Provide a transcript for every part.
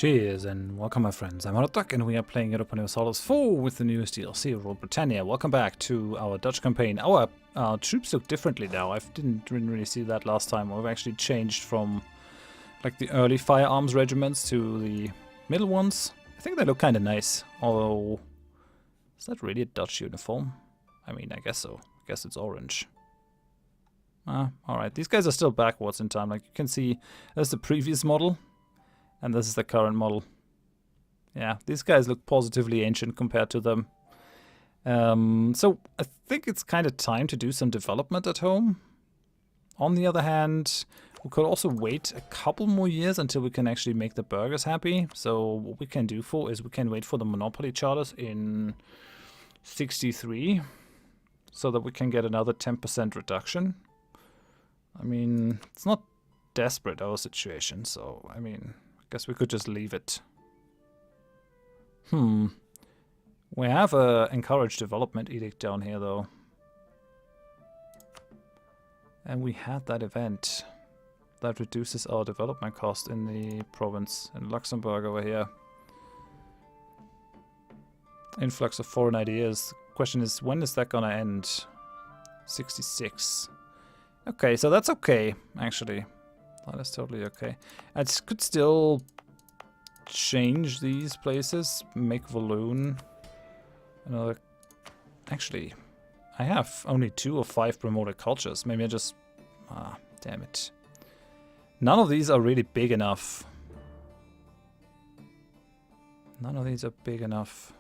Cheers and welcome my friends, I'm Horath and we are playing Europa Universalis IV with the newest DLC of Britannia. Welcome back to our Dutch campaign. Our troops look differently now. I didn't really see that last time. We've actually changed from like the early firearms regiments to the middle ones. I think they look kind of nice, although is that really a Dutch uniform? I mean, I guess so. I guess it's orange. Alright, these guys are still backwards in time. Like you can see, there's the previous model. And this is the current model. Yeah, these guys look positively ancient compared to them. So I think it's kind of time to do some development at home. On the other hand, we could also wait a couple more years until we can actually make the burghers happy. So what we can do is we can wait for the monopoly charters in 63 so that we can get another 10% reduction. I mean, it's not desperate, our situation, so I mean, guess we could just leave it. We have a encourage development edict down here though. And we had that event that reduces our development cost in the province in Luxembourg over here. Influx of foreign ideas. Question is, when is that gonna end? 66. Okay, so that's okay, actually. That is totally okay. I could still change these places, make Walloon another. Actually, I have only 2 or 5 promoted cultures. Maybe I just. Damn it. None of these are really big enough. None of these are big enough.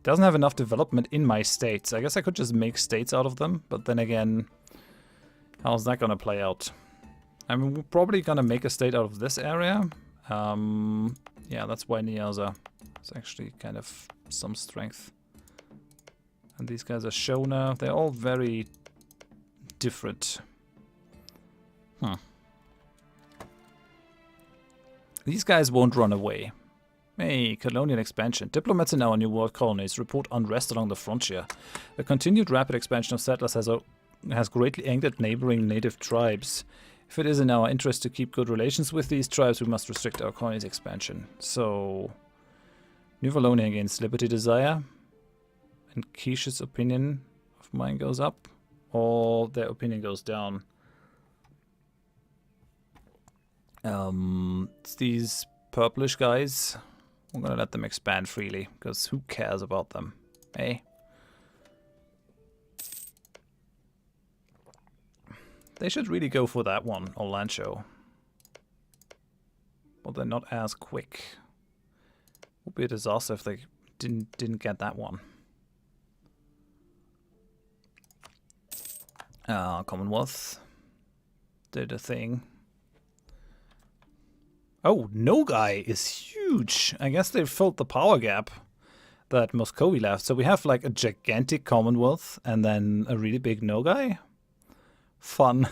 Doesn't have enough development in my states. I guess I could just make states out of them, but then again, how's that gonna play out? I mean, we're probably gonna make a state out of this area. Yeah, that's why Niaza is actually kind of some strength. And these guys are Shona. They're all very different. These guys won't run away. Hey, colonial expansion. Diplomats in our new world colonies report unrest along the frontier. The continued rapid expansion of settlers has greatly angered neighboring native tribes. If it is in our interest to keep good relations with these tribes, we must restrict our colonies' expansion. So, New Wallonia against Liberty Desire. And Quiche's opinion of mine goes up, or their opinion goes down. It's these purplish guys. I'm gonna let them expand freely, because who cares about them? Hey? They should really go for that one, Orlancho. But they're not as quick. Would be a disaster if they didn't get that one. Commonwealth did a thing. Oh, Nogai is huge. I guess they filled the power gap that Muscovy left. So we have like a gigantic Commonwealth and then a really big Nogai. Fun.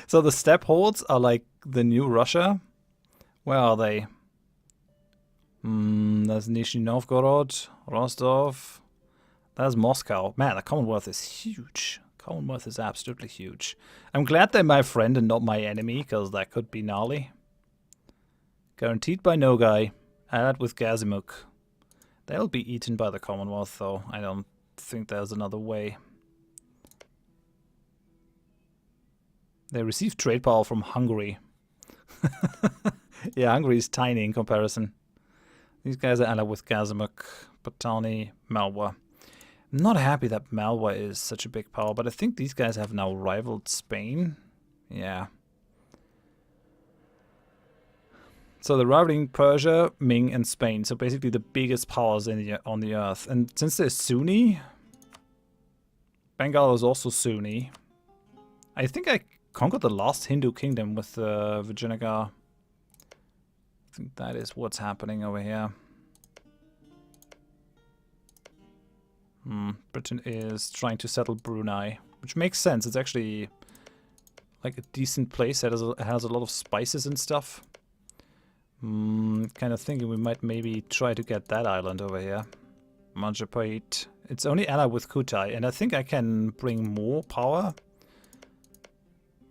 So the steppe hordes are like the new Russia. Where are they? There's Nizhny Novgorod, Rostov. There's Moscow. Man, the Commonwealth is huge. Commonwealth is absolutely huge. I'm glad they're my friend and not my enemy, because that could be gnarly. Guaranteed by Nogai. Add with Gazimuk. They'll be eaten by the Commonwealth, though. I don't think there's another way. They receive trade power from Hungary. Yeah, Hungary is tiny in comparison. These guys are allied with Gazimuk, Patani, Malwa. I'm not happy that Malwa is such a big power, but I think these guys have now rivaled Spain. Yeah. So they're rivaling Persia, Ming, and Spain. So basically the biggest powers on the earth. And since they're Sunni, Bengal is also Sunni. I think I conquered the last Hindu kingdom with Vijayanagar. I think that is what's happening over here. Britain is trying to settle Brunei, which makes sense. It's actually like a decent place. It has a lot of spices and stuff. Kind of thinking we might maybe try to get that island over here. Manjapait It's only allied with Kutai, and I think I can bring more power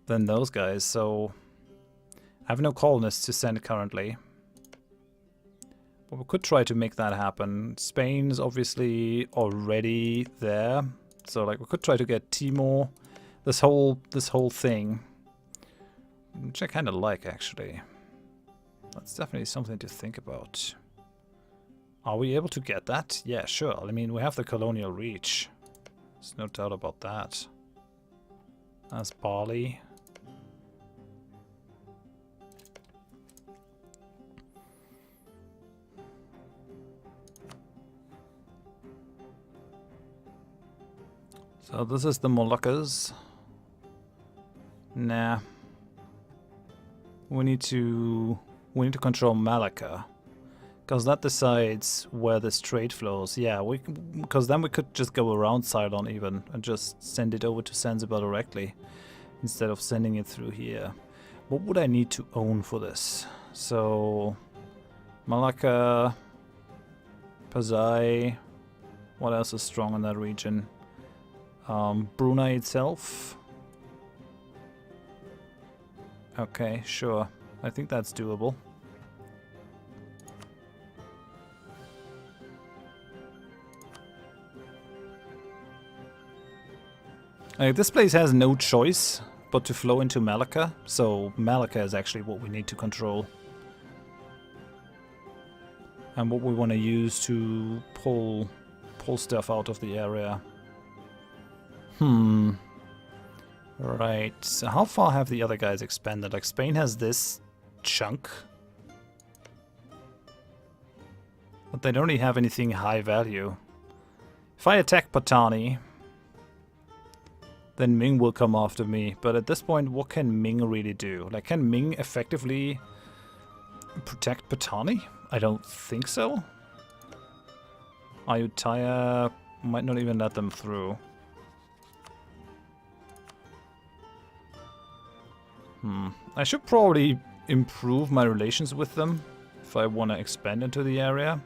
than those guys, so I have no colonists to send currently. But we could try to make that happen. Spain's obviously already there, so like we could try to get Timor, this whole thing, which I kind of like actually. That's definitely something to think about. Are we able to get that? Yeah, sure. I mean, we have the colonial reach. There's no doubt about that. That's Bali. So this is the Moluccas. Nah. We need to control Malacca. Because that decides where this trade flows. Yeah, because then we could just go around Ceylon even and just send it over to Zanzibar directly instead of sending it through here. What would I need to own for this? So Malacca, Pasai. What else is strong in that region? Brunei itself. Okay, sure. I think that's doable. This place has no choice but to flow into Malacca, so Malacca is actually what we need to control. And what we want to use to pull stuff out of the area. Right, so how far have the other guys expanded? Like Spain has this chunk. But they don't really have anything high value. If I attack Patani, then Ming will come after me. But at this point, what can Ming really do? Like, can Ming effectively protect Patani? I don't think so. Ayutthaya might not even let them through. I should probably improve my relations with them if I want to expand into the area.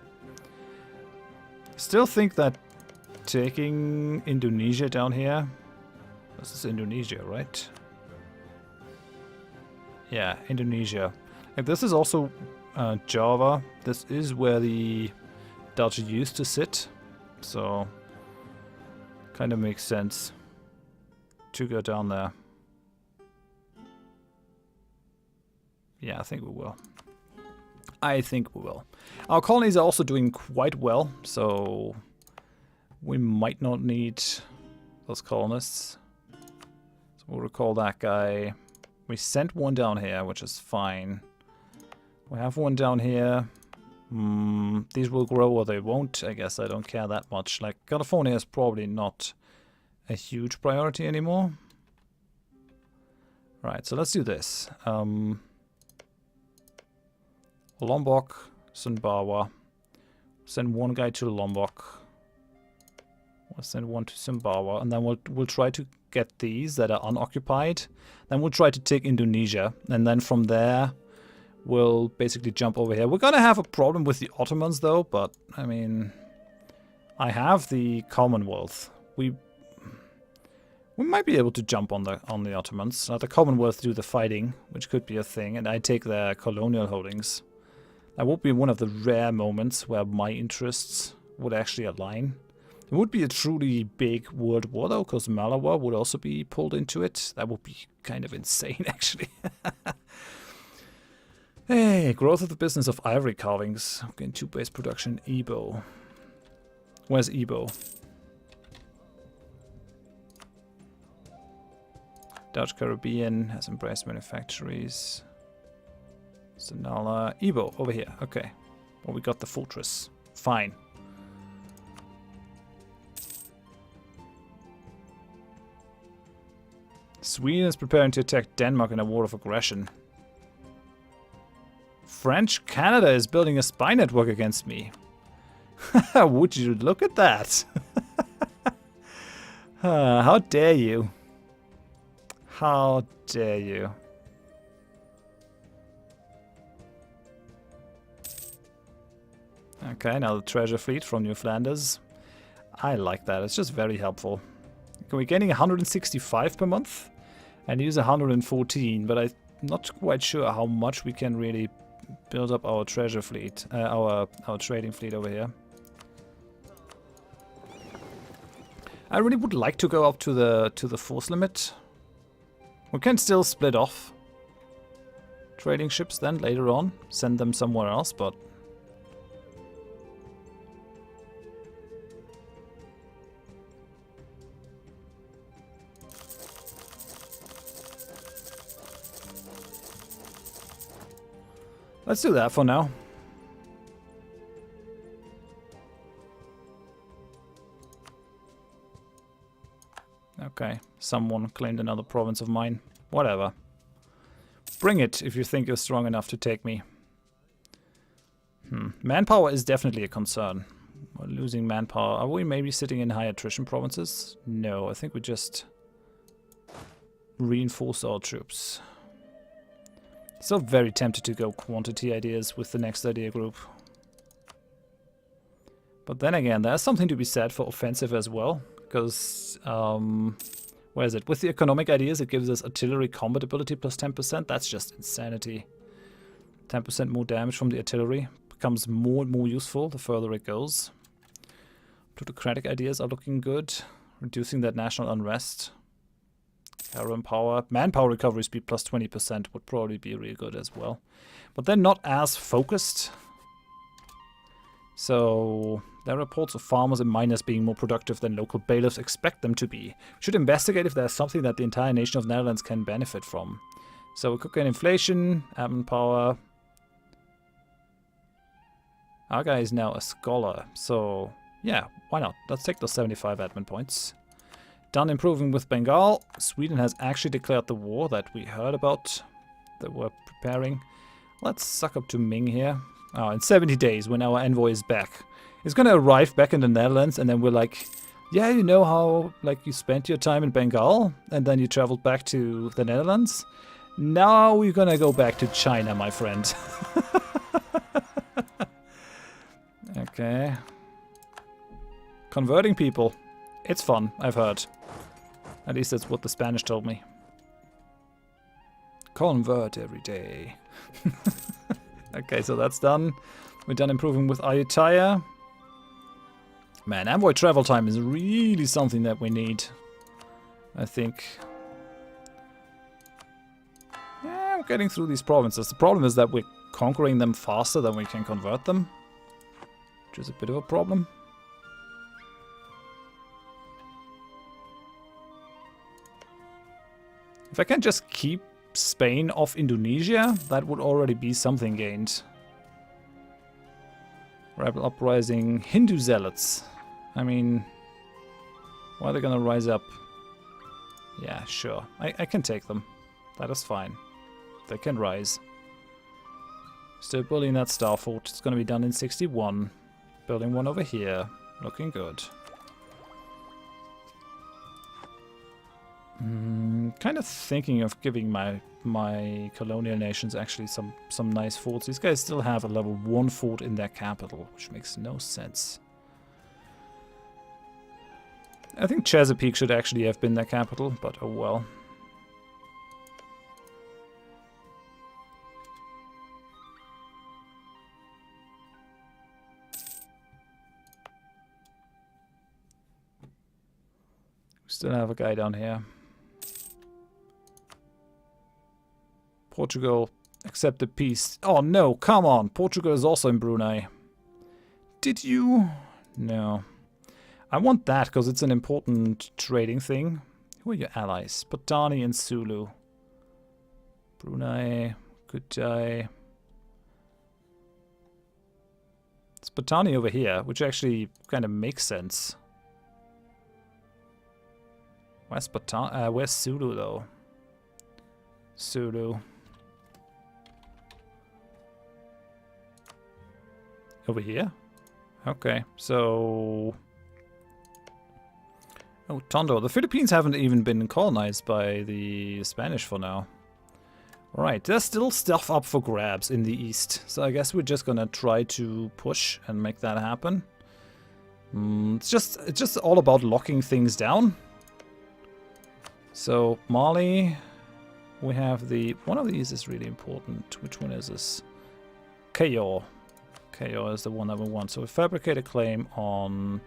Still think that taking Indonesia down here... This is Indonesia, right? Yeah, Indonesia. Like, this is also Java. This is where the Dutch used to sit. So, kind of makes sense to go down there. Yeah, I think we will. I think we will. Our colonies are also doing quite well, so we might not need those colonists. So we'll recall that guy. We sent one down here, which is fine. We have one down here. These will grow or they won't. I guess I don't care that much. Like, California is probably not a huge priority anymore. Right, so let's do this. Lombok, Sumbawa. Send one guy to Lombok. We'll send one to Sumbawa, and then we'll try to get these that are unoccupied. Then we'll try to take Indonesia, and then from there we'll basically jump over here. We're gonna have a problem with the Ottomans though, but I mean, I have the Commonwealth. We might be able to jump on the Ottomans. Let the Commonwealth do the fighting, which could be a thing, and I take their colonial holdings. That would be one of the rare moments where my interests would actually align. It would be a truly big world war though, because Malabar would also be pulled into it. That would be kind of insane actually. Hey, growth of the business of ivory carvings. Okay, 2 base production, Igbo. Where's Igbo? Dutch Caribbean has embraced manufactories. Sonala, Igbo, over here. Okay. Well, we got the fortress. Fine. Sweden is preparing to attack Denmark in a war of aggression. French Canada is building a spy network against me. Would you look at that? How dare you? How dare you? Okay, now the treasure fleet from New Flanders. I like that. It's just very helpful. We're getting 165 per month and use 114, but I'm not quite sure how much we can really build up our treasure fleet, our trading fleet over here. I really would like to go up to the force limit. We can still split off trading ships then later on, send them somewhere else, but let's do that for now. Okay, someone claimed another province of mine. Whatever. Bring it if you think you're strong enough to take me. Manpower is definitely a concern. We're losing manpower. Are we maybe sitting in high attrition provinces? No, I think we just reinforce our troops. Still very tempted to go quantity ideas with the next idea group. But then again, there's something to be said for offensive as well. Because, where is it? With the economic ideas, it gives us artillery combat ability plus 10%. That's just insanity. 10% more damage from the artillery. Becomes more and more useful the further it goes. Plutocratic ideas are looking good. Reducing that national unrest. Caravan power. Manpower recovery speed plus 20% would probably be really good as well. But they're not as focused. So there are reports of farmers and miners being more productive than local bailiffs expect them to be. Should investigate if there's something that the entire nation of Netherlands can benefit from. So we could get inflation, admin power. Our guy is now a scholar, so yeah, why not? Let's take those 75 admin points. Done improving with Bengal. Sweden has actually declared the war that we heard about, that we're preparing. Let's suck up to Ming here. Oh, in 70 days, when our envoy is back. He's gonna arrive back in the Netherlands, and then we're like, yeah, you know how, like, you spent your time in Bengal, and then you traveled back to the Netherlands? Now we're gonna go back to China, my friend. Okay. Converting people. It's fun, I've heard. At least that's what the Spanish told me. Convert every day. Okay, so that's done. We're done improving with Ayutthaya. Man, envoy travel time is really something that we need, I think. Yeah, we're getting through these provinces. The problem is that we're conquering them faster than we can convert them, which is a bit of a problem. If I can just keep Spain off Indonesia, that would already be something gained. Rebel uprising, Hindu zealots. I mean, why are they gonna rise up? Yeah, sure. I can take them. That is fine. They can rise. Still building that star fort. It's gonna be done in 61. Building one over here. Looking good. Kind of thinking of giving my colonial nations actually some nice forts. These guys still have a level 1 fort in their capital, which makes no sense. I think Chesapeake should actually have been their capital, but oh well. We still have a guy down here. Portugal accepted peace. Oh no, come on. Portugal is also in Brunei. Did you? No. I want that because it's an important trading thing. Who are your allies? Patani and Sulu. Brunei, Kutai. It's Patani over here, which actually kind of makes sense. Where's Patani? Where's Sulu though? Sulu. Over here? Okay, so... Oh, Tondo. The Philippines haven't even been colonized by the Spanish for now. Alright, there's still stuff up for grabs in the east. So I guess we're just gonna try to push and make that happen. It's just all about locking things down. So Mali, we have one of these is really important. Which one is this? Cayor. Cayor is the one that we want. So we fabricate a claim on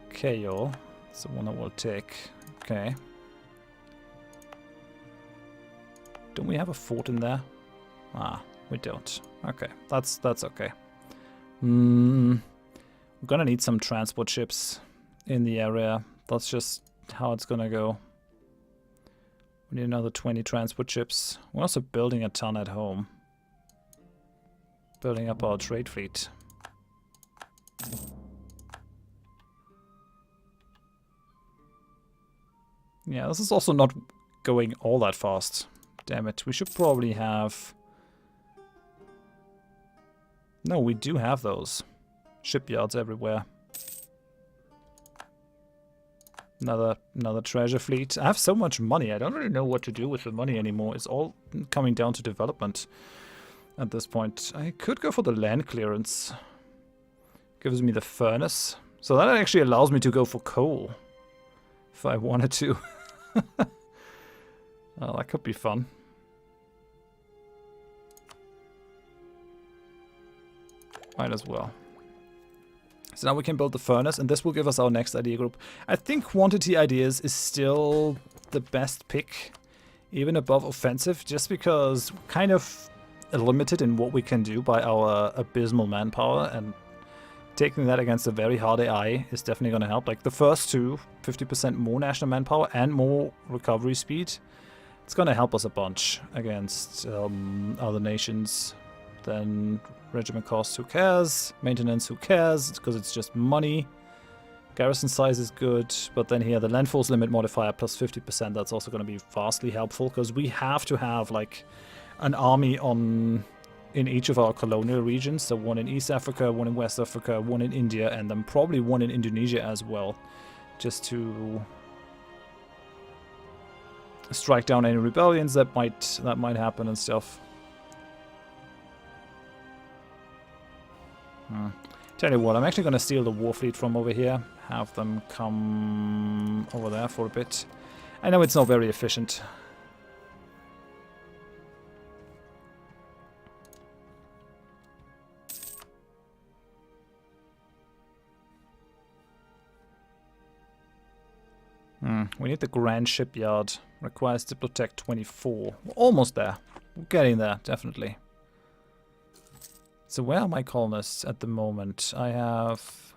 Cayor. It's the one that we'll take. Okay. Don't we have a fort in there? Ah, we don't. Okay, that's okay. We're gonna need some transport ships in the area. That's just how it's gonna go. We need another 20 transport ships. We're also building a ton at home. Building up our trade fleet. Yeah, this is also not going all that fast. Damn it, we should probably have... No, we do have those. Shipyards everywhere. Another treasure fleet. I have so much money, I don't really know what to do with the money anymore. It's all coming down to development at this point. I could go for the land clearance. Gives me the furnace. So that actually allows me to go for coal. If I wanted to. Oh, that could be fun. Might as well. So now we can build the furnace, and this will give us our next idea group. I think quantity ideas is still the best pick, even above offensive, just because we're kind of limited in what we can do by our abysmal manpower, and taking that against a very hard AI is definitely going to help. Like the first two, 50% more national manpower and more recovery speed, it's going to help us a bunch against other nations. Then regiment costs, who cares? Maintenance, who cares? It's because it's just money. Garrison size is good, but then here the land force limit modifier plus 50%, that's also going to be vastly helpful, because we have to have like an army in each of our colonial regions. So one in East Africa, one in West Africa, one in India, and then probably one in Indonesia as well, just to strike down any rebellions that might happen and stuff. Tell you what, I'm actually going to steal the war fleet from over here. Have them come over there for a bit. I know it's not very efficient. We need the Grand Shipyard. Requires Diplotech 24. We're almost there. We're getting there, definitely. So where are my colonists at the moment? I have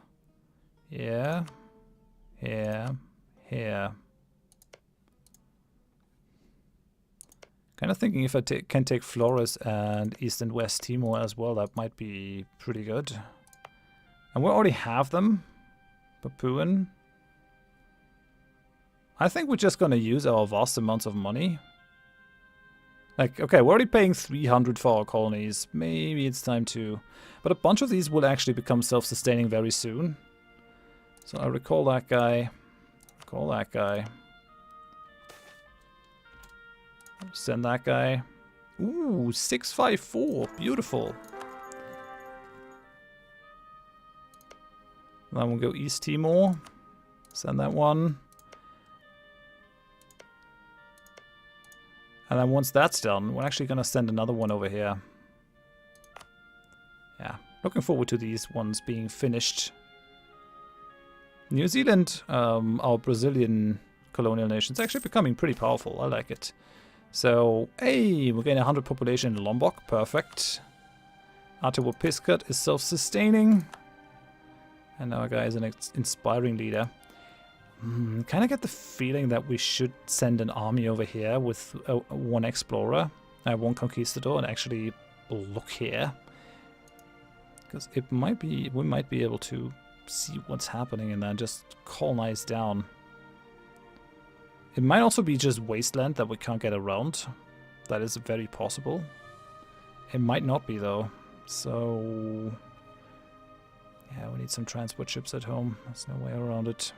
here, here, here. Kind of thinking if I can take Flores and East and West Timor as well, that might be pretty good. And we already have them. Papuan. I think we're just going to use our vast amounts of money. Like, okay, we're already paying 300 for our colonies. Maybe it's time to... But a bunch of these will actually become self-sustaining very soon. So I recall that guy. Recall that guy. Send that guy. Ooh, 654. Beautiful. Then we'll go East Timor. Send that one. And then once that's done, we're actually going to send another one over here. Yeah, looking forward to these ones being finished. New Zealand, our Brazilian colonial nation, is actually becoming pretty powerful. I like it. So, hey, we're getting 100 population in Lombok. Perfect. Atawa Piskat is self-sustaining. And our guy is an inspiring leader. Kind of get the feeling that we should send an army over here with one explorer, one conquistador, and actually look here, because it might be we might be able to see what's happening and then just colonize down. It might also be just wasteland that we can't get around. That is very possible. It might not be though. So yeah, we need some transport ships at home. There's no way around it.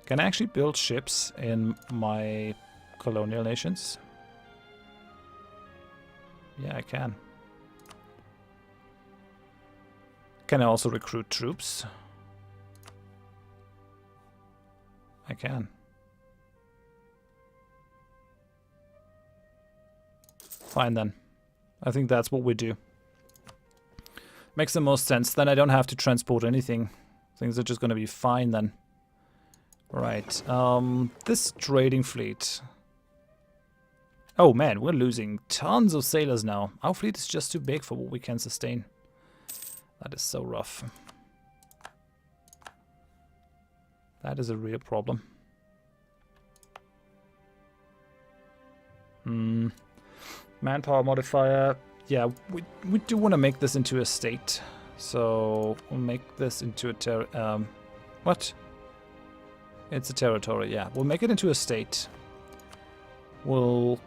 Can I actually build ships in my colonial nations? Yeah, I can. Can I also recruit troops? I can. Fine then. I think that's what we do. Makes the most sense. Then I don't have to transport anything. Things are just going to be fine then. Right. This trading fleet. Oh man, we're losing tons of sailors now. Our fleet is just too big for what we can sustain. That is so rough. That is a real problem. Manpower modifier. Yeah, we do want to make this into a state. So we'll make this into a what? It's a territory, yeah. We'll make it into a state. We'll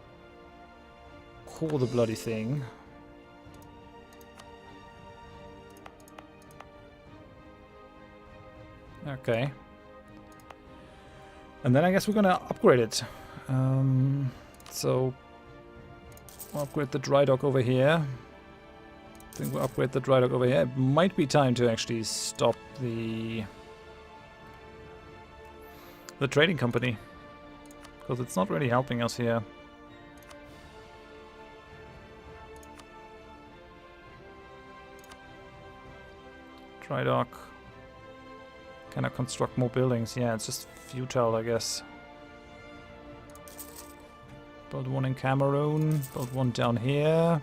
call the bloody thing. Okay. And then I guess we're gonna upgrade it. So we'll upgrade the dry dock over here. I think we'll upgrade the dry dock over here. It might be time to actually stop the trading company, because it's not really helping us here. Dry dock. Can I construct more buildings? Yeah, it's just futile, I guess. Build one in Cameroon, build one down here.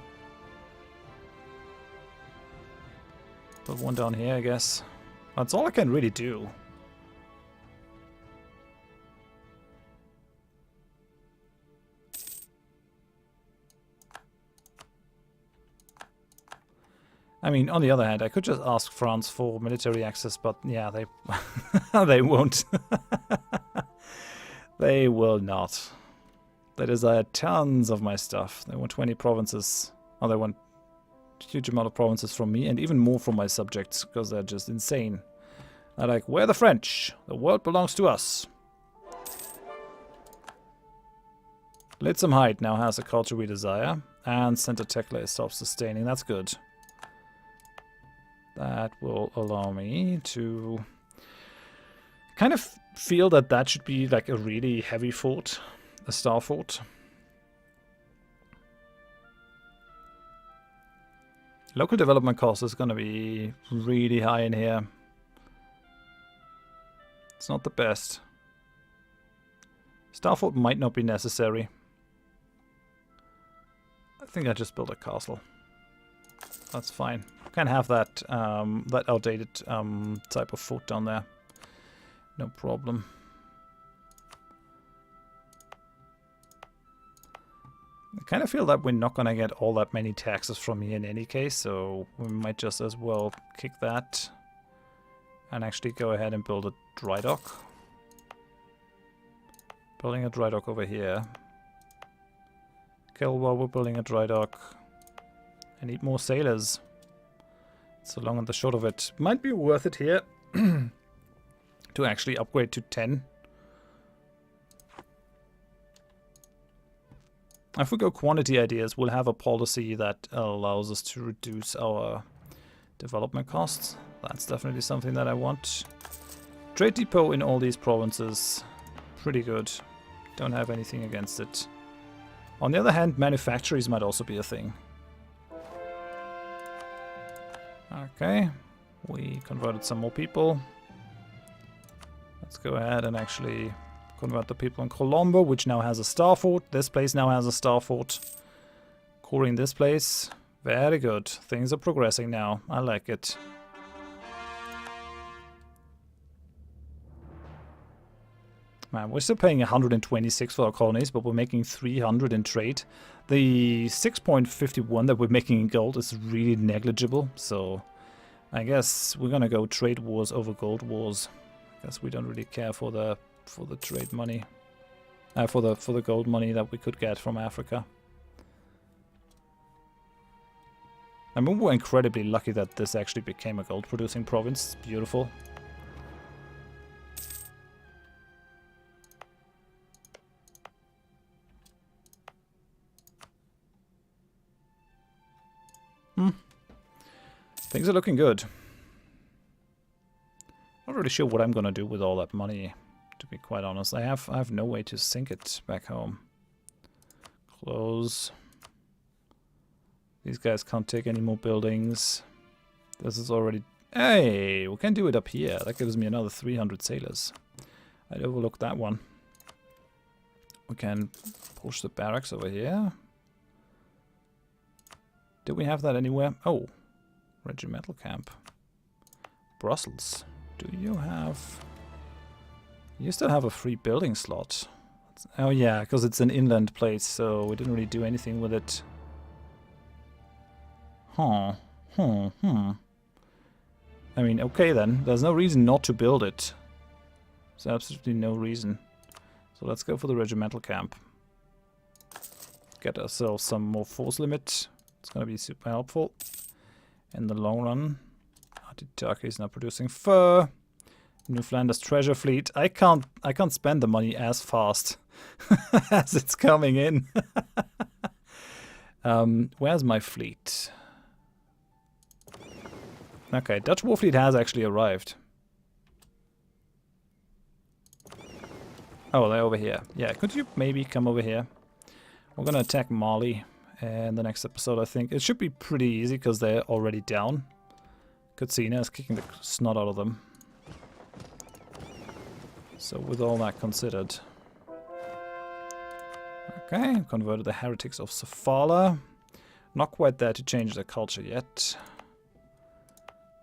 Build one down here, I guess. That's all I can really do. I mean, on the other hand, I could just ask France for military access, but yeah, they they won't. They will not. They desire tons of my stuff. They want 20 provinces. Oh, they want a huge amount of provinces from me, and even more from my subjects, because they're just insane. They're like, we're the French. The world belongs to us. Litsum Height now has a culture we desire, and Center Tekla is self-sustaining. That's good. That will allow me to kind of feel that that should be like a really heavy fort, a star fort. Local development cost is going to be really high in here. It's not the best. Star fort might not be necessary. I think I just built a castle. That's fine. Can have that that outdated type of fort down there. No problem. I kind of feel that we're not going to get all that many taxes from here in any case, so we might just as well kick that and actually go ahead and build a dry dock. Building a dry dock over here. Kilwa, we're building a dry dock. I need more sailors. So long and the short of it. Might be worth it here to actually upgrade to 10. If we go quantity ideas, we'll have a policy that allows us to reduce our development costs. That's definitely something that I want. Trade depot in all these provinces. Pretty good. Don't have anything against it. On the other hand, manufactories might also be a thing. Okay, we converted some more people. Let's go ahead and actually convert the people in Colombo, which now has a star fort. This place now has a star fort. Coring this place. Very good. Things are progressing now. I like it. Man, we're still paying 126 for our colonies, but we're making 300 in trade. The 6.51 that we're making in gold is really negligible, so I guess we're gonna go trade wars over gold wars. I guess we don't really care for the trade money, for the gold money that we could get from Africa. I mean, we're incredibly lucky that this actually became a gold producing province. It's beautiful. Things are looking good. Not really sure what I'm gonna do with all that money, to be quite honest. I have no way to sink it back home. Close. These guys can't take any more buildings. This is already... Hey, we can do it up here. That gives me another 300 sailors. I'd overlook that one. We can push the barracks over here. Do we have that anywhere? Oh, regimental camp. Brussels. Do you have... You still have a free building slot. Oh yeah, because it's an inland place, so we didn't really do anything with it. I mean, okay then. There's no reason not to build it. There's absolutely no reason. So let's go for the regimental camp. Get ourselves some more force limit. It's going to be super helpful in the long run. Turkey is now producing fur. New Flanders treasure fleet. I can't spend the money as fast as it's coming in. Where's my fleet? Okay, Dutch war fleet has actually arrived. Oh, they're over here. Yeah, could you maybe come over here? We're gonna attack Mali in the next episode, I think. It should be pretty easy because they're already down. Katsina is kicking the snot out of them. So with all that considered... Okay, converted the heretics of Sofala. Not quite there to change their culture yet.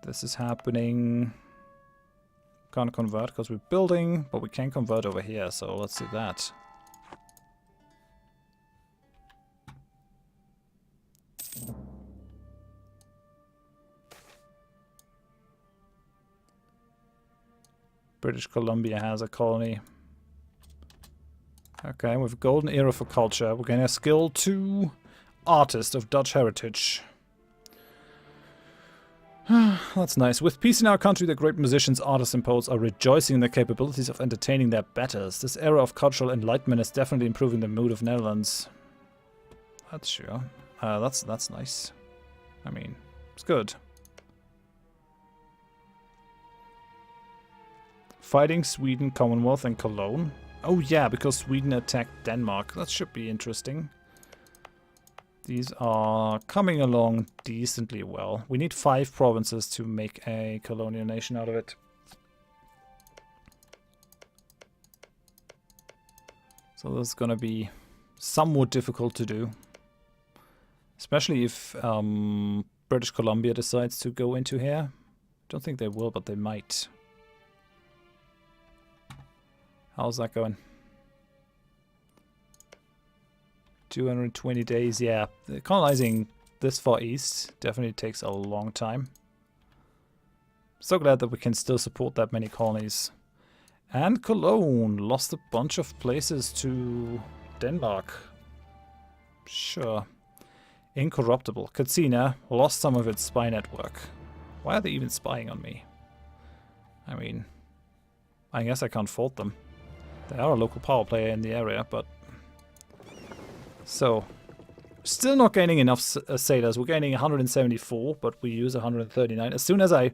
This is happening. Can't convert because we're building, but we can convert over here, so let's do that. British Columbia has a colony. Okay, with golden era for culture, we're getting a skill 2 artist of Dutch heritage. That's nice. With peace in our country, the great musicians, artists, and poets are rejoicing in the capabilities of entertaining their betters. This era of cultural enlightenment is definitely improving the mood of Netherlands. That's sure. That's nice. I mean, it's good. Fighting Sweden, Commonwealth, and Cologne. Oh yeah, because Sweden attacked Denmark. That should be interesting. These are coming along decently well. We need 5 provinces to make a colonial nation out of it. So this is going to be somewhat difficult to do. Especially if British Columbia decides to go into here. Don't think they will, but they might. How's that going? 220 days, yeah. Colonizing this far east definitely takes a long time. So glad that we can still support that many colonies. And Cologne lost a bunch of places to Denmark. Sure. Incorruptible. Katsina lost some of its spy network. Why are they even spying on me? I mean, I guess I can't fault them. They are a local power player in the area, but... So, still not gaining enough sailors. We're gaining 174, but we use 139. As soon as I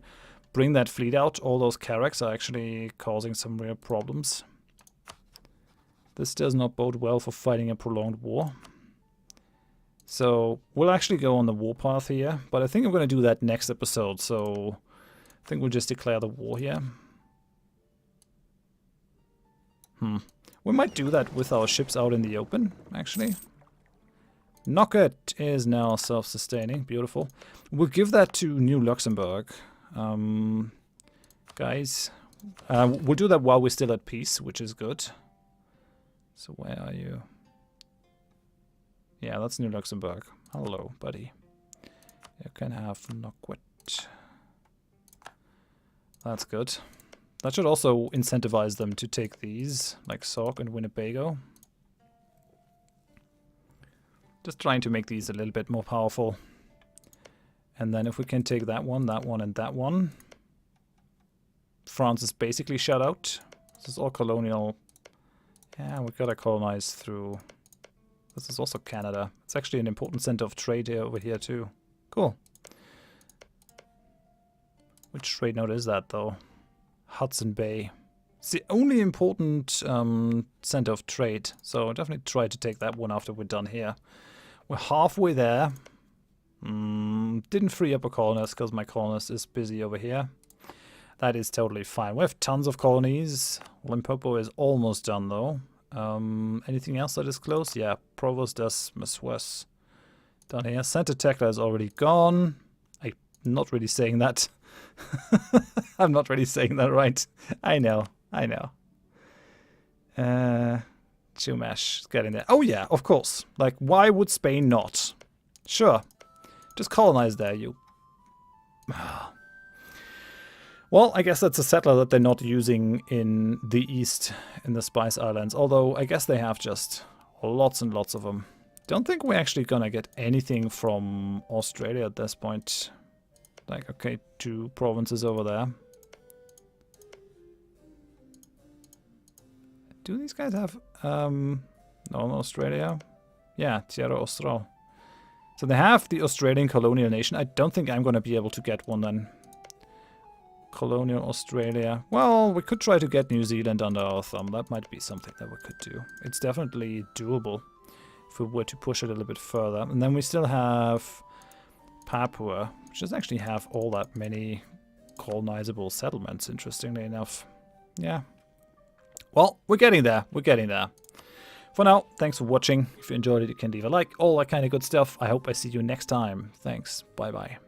bring that fleet out, all those carracks are actually causing some real problems. This does not bode well for fighting a prolonged war. So, we'll actually go on the warpath here, but I think I'm going to do that next episode, so I think we'll just declare the war here. We might do that with our ships out in the open, actually. Knocket is now self-sustaining. Beautiful. We'll give that to New Luxembourg. Guys, we'll do that while we're still at peace, which is good. So where are you? Yeah, that's New Luxembourg. Hello, buddy. You can have Knocket. That's good. That should also incentivize them to take these, like Sauk and Winnebago. Just trying to make these a little bit more powerful. And then if we can take that one, and that one. France is basically shut out. This is all colonial. Yeah, we gotta colonize through... This is also Canada. It's actually an important center of trade here over here too. Cool. Which trade node is that though? Hudson Bay. It's the only important center of trade, so I'll definitely try to take that one after we're done here. We're halfway there. Didn't free up a colonist because my colonist is busy over here. That is totally fine. We have tons of colonies. Limpopo is almost done though. Anything else that is close? Yeah, Provost does Meswes down here. Center Tekla is already gone. I'm not really saying that. I'm not really saying that right. I know. Chumash is getting there. Oh yeah, of course. Like, why would Spain not? Sure. Just colonize there, you. Well, I guess that's a settler that they're not using in the east, in the Spice Islands. Although, I guess they have just lots and lots of them. Don't think we're actually gonna get anything from Australia at this point. Like, okay, 2 provinces over there. Do these guys have, no, in Australia? Yeah, Tierra Austral. So they have the Australian colonial nation. I don't think I'm gonna be able to get one then. Colonial Australia. Well, we could try to get New Zealand under our thumb. That might be something that we could do. It's definitely doable if we were to push it a little bit further. And then we still have Papua, which doesn't actually have all that many colonizable settlements, interestingly enough. Yeah. Well, we're getting there. We're getting there. For now, thanks for watching. If you enjoyed it, you can leave a like, all that kind of good stuff. I hope I see you next time. Thanks. Bye-bye.